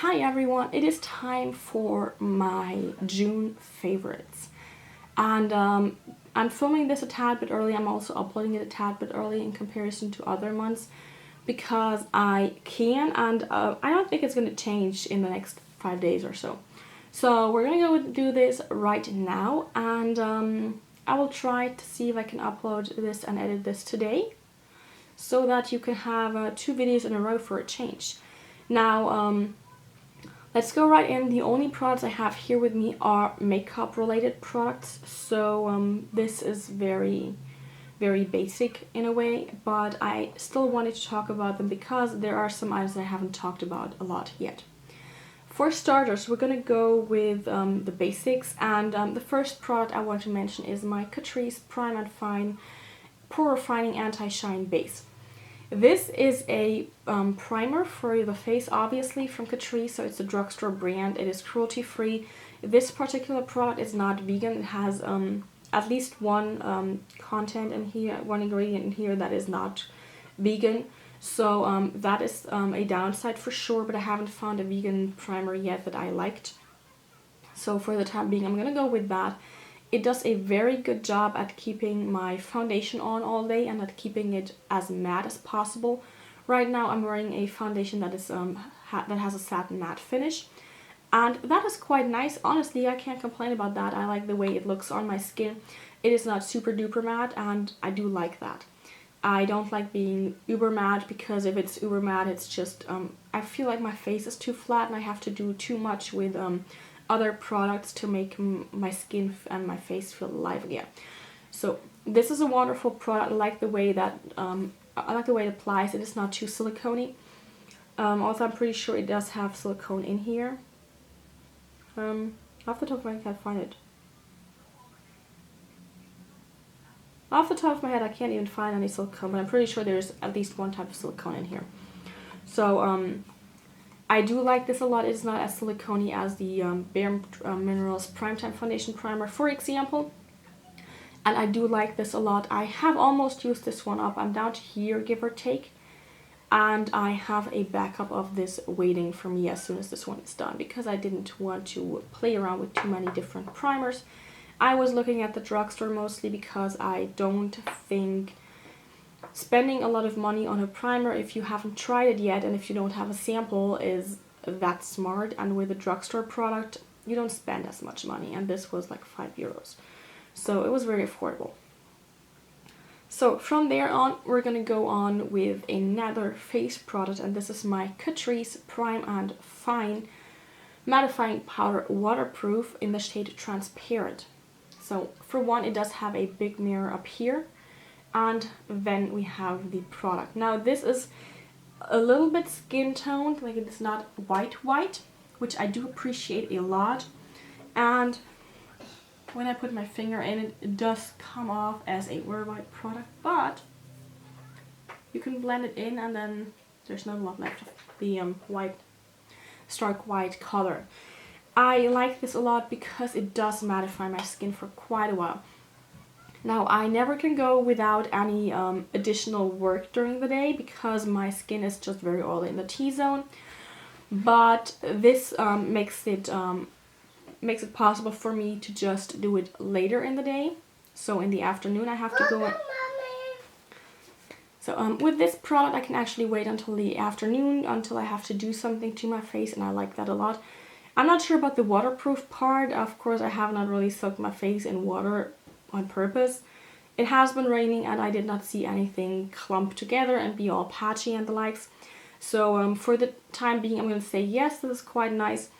Hi everyone, it is time for my June favorites. And I'm filming this a tad bit early. I'm also uploading it a tad bit early in comparison to other months because I can, and I don't think it's going to change in the next 5 days or so. So we're going to go do this right now, and I will try to see if I can upload this and edit this today so that you can have 2 videos in a row for a change. Now, let's go right in. The only products I have here with me are makeup related products. So this is very basic in a way, but I still wanted to talk about them because there are some items that I haven't talked about a lot yet. For starters, we're gonna go with the basics, and the first product I want to mention is my Catrice Prime and Fine Pore-Refining Anti-Shine Base. This is a primer for the face, obviously, from Catrice, so it's a drugstore brand. It is cruelty-free. This particular product is not vegan. It has at least one content in here, one ingredient in here that is not vegan. So that is a downside for sure, but I haven't found a vegan primer yet that I liked. So for the time being, I'm going to go with that. It does a very good job at keeping my foundation on all day and at keeping it as matte as possible. Right now I'm wearing a foundation that is that has a satin matte finish, and that is quite nice. Honestly, I can't complain about that. I like the way it looks on my skin. It is not super duper matte, and I do like that. I don't like being uber matte, because if it's uber matte, it's just I feel like my face is too flat and I have to do too much with other products to make my skin and my face feel alive again. So this is a wonderful product. I like the way that it applies. It is not too silicone-y. Also, I'm pretty sure it does have silicone in here. Off the top of my head, I can't find it. Off the top of my head, I can't even find any silicone, but I'm pretty sure there's at least one type of silicone in here. So I do like this a lot. It's not as silicone-y as the Bare Minerals Primetime Foundation Primer, for example. And I do like this a lot. I have almost used this one up. I'm down to here, give or take. And I have a backup of this waiting for me as soon as this one is done, because I didn't want to play around with too many different primers. I was looking at the drugstore mostly because I don't think spending a lot of money on a primer if you haven't tried it yet and if you don't have a sample is that smart. And with a drugstore product, you don't spend as much money, and this was like €5. So it was very affordable. So from there on, we're gonna go on with another face product, and this is my Catrice Prime and Fine Mattifying Powder Waterproof in the shade Transparent. So for one, it does have a big mirror up here, and then we have the product. Now this is a little bit skin toned, like it is not white, which I do appreciate a lot. And when I put my finger in it, it does come off as a very white product, but you can blend it in and then there's not a lot left of the white, stark white color. I like this a lot because it does mattify my skin for quite a while. Now, I never can go without any additional work during the day because my skin is just very oily in the T-zone. But this makes it possible for me to just do it later in the day. So in the afternoon I have to go in. So with this product I can actually wait until the afternoon, until I have to do something to my face, and I like that a lot. I'm not sure about the waterproof part. Of course, I have not really soaked my face in water on purpose. It has been raining and I did not see anything clump together and be all patchy and the likes. So for the time being, I'm going to say yes, this is quite nice.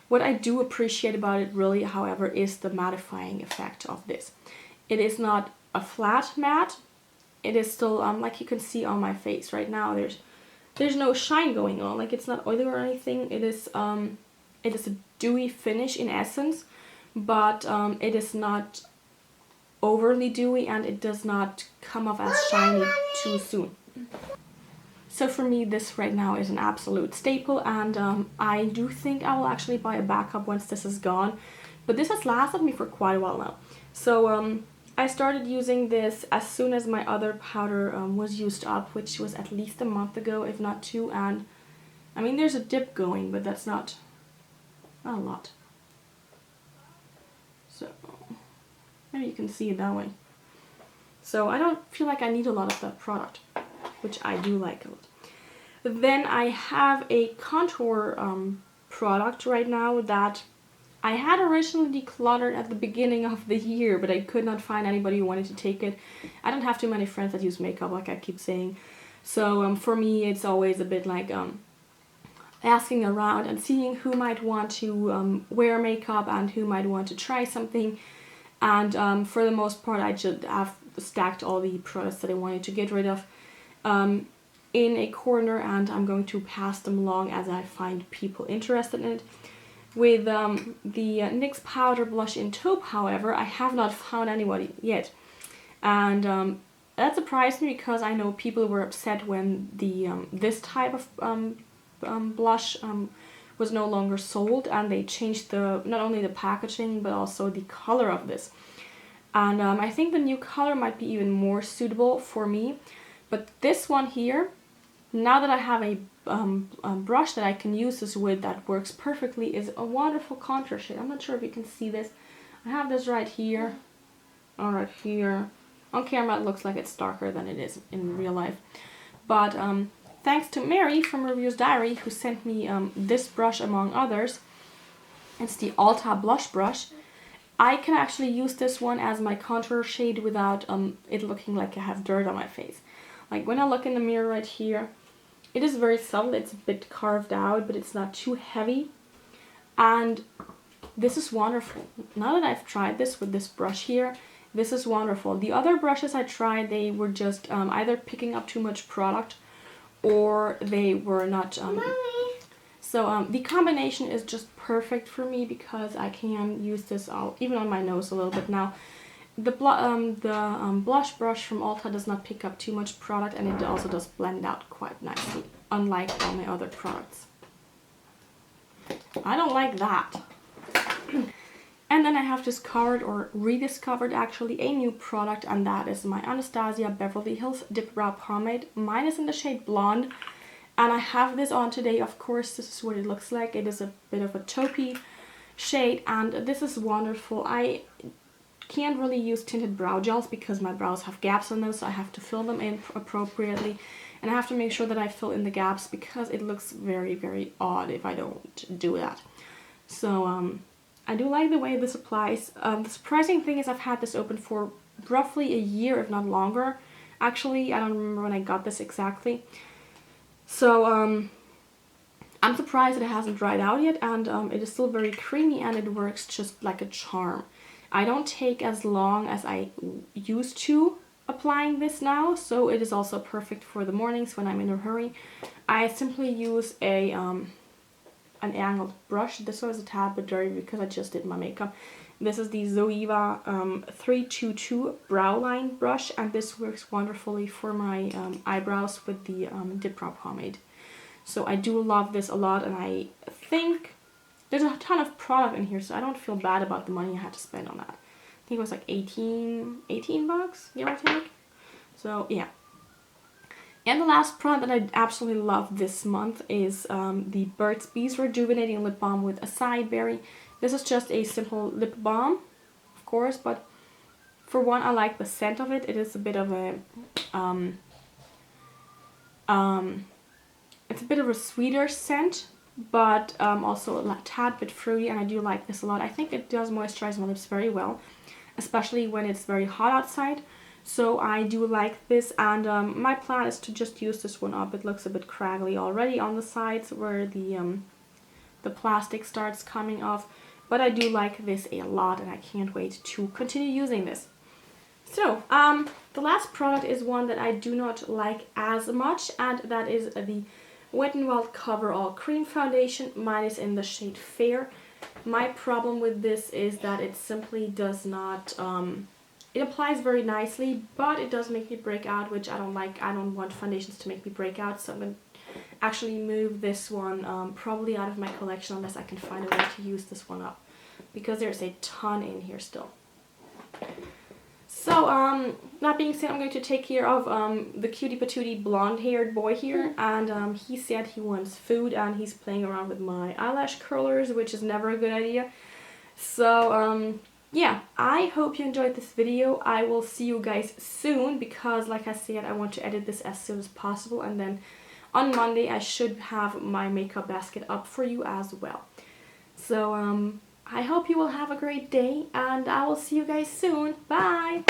What I do appreciate about it really, however, is the mattifying effect of this. It is not a flat matte. It is still, like you can see on my face right now, there's no shine going on. Like, it's not oily or anything. It is a dewy finish in essence, but it is not overly dewy, and it does not come off as shiny too soon. So for me, this right now is an absolute staple, and I do think I will actually buy a backup once this is gone. But this has lasted me for quite a while now. So I started using this as soon as my other powder was used up, which was at least a month ago, if not 2, and I mean, there's a dip going, but that's not a lot. So maybe you can see it that way. So I don't feel like I need a lot of that product, which I do like a lot. Then I have a contour product right now that I had originally decluttered at the beginning of the year, but I could not find anybody who wanted to take it. I don't have too many friends that use makeup, like I keep saying. So for me, it's always a bit like asking around and seeing who might want to wear makeup and who might want to try something. And for the most part, I just have stacked all the products that I wanted to get rid of in a corner, and I'm going to pass them along as I find people interested in it. With the NYX powder blush in Taupe, however, I have not found anybody yet. And that surprised me because I know people were upset when the this type of blush was no longer sold, and they changed not only the packaging but also the color of this. And I think the new color might be even more suitable for me. But this one here, now that I have a brush that I can use this with that works perfectly, is a wonderful contour shade. I'm not sure if you can see this. I have this right here, or right here. On camera it looks like it's darker than it is in real life. But thanks to Mary from Reviews Diary, who sent me this brush among others. It's the Ulta blush brush. I can actually use this one as my contour shade without it looking like I have dirt on my face. Like when I look in the mirror right here, it is very subtle, it's a bit carved out, but it's not too heavy. And this is wonderful. Now that I've tried this with this brush here, this is wonderful. The other brushes I tried, they were just either picking up too much product or they were not... So the combination is just perfect for me because I can use this even on my nose a little bit now. The blush brush from Ulta does not pick up too much product, and it also does blend out quite nicely, unlike all my other products. I don't like that. And then I have discovered, or rediscovered actually, a new product, and that is my Anastasia Beverly Hills Dip Brow Pomade. Mine is in the shade Blonde, and I have this on today. Of course, this is what it looks like. It is a bit of a taupey shade, and this is wonderful. I can't really use tinted brow gels because my brows have gaps on them, so I have to fill them in appropriately, and I have to make sure that I fill in the gaps because it looks very, very odd if I don't do that. So I do like the way this applies. The surprising thing is I've had this open for roughly a year, if not longer. Actually, I don't remember when I got this exactly. So I'm surprised it hasn't dried out yet, and it is still very creamy, and it works just like a charm. I don't take as long as I used to applying this now, so it is also perfect for the mornings when I'm in a hurry. I simply use an angled brush. This one is a tad bit dirty because I just did my makeup. This is the Zoeva 322 brow line brush, and this works wonderfully for my eyebrows with the Dip Brow Pomade. So I do love this a lot, and I think there's a ton of product in here, so I don't feel bad about the money I had to spend on that. I think it was like 18 bucks, give or take. So yeah. And the last product that I absolutely love this month is the Burt's Bees Rejuvenating Lip Balm with Acai Berry. This is just a simple lip balm, of course, but for one, I like the scent of it. It is a bit of a it's a bit of a sweeter scent, but also a tad bit fruity, and I do like this a lot. I think it does moisturize my lips very well, especially when it's very hot outside. So I do like this, and my plan is to just use this one up. It looks a bit craggly already on the sides where the plastic starts coming off, but I do like this a lot, and I can't wait to continue using this. So the last product is one that I do not like as much, and that is the Wet n Wild Cover All Cream Foundation. Mine is in the shade Fair. My problem with this is that it simply does not, it applies very nicely, but it does make me break out, which I don't like. I don't want foundations to make me break out, so I'm going to actually move this one probably out of my collection unless I can find a way to use this one up, because there's a ton in here still. So, that being said, I'm going to take care of the cutie patootie blonde-haired boy here, and he said he wants food, and he's playing around with my eyelash curlers, which is never a good idea. So, yeah, I hope you enjoyed this video. I will see you guys soon, because like I said, I want to edit this as soon as possible, and then on Monday I should have my makeup basket up for you as well. So, I hope you will have a great day, and I will see you guys soon. Bye!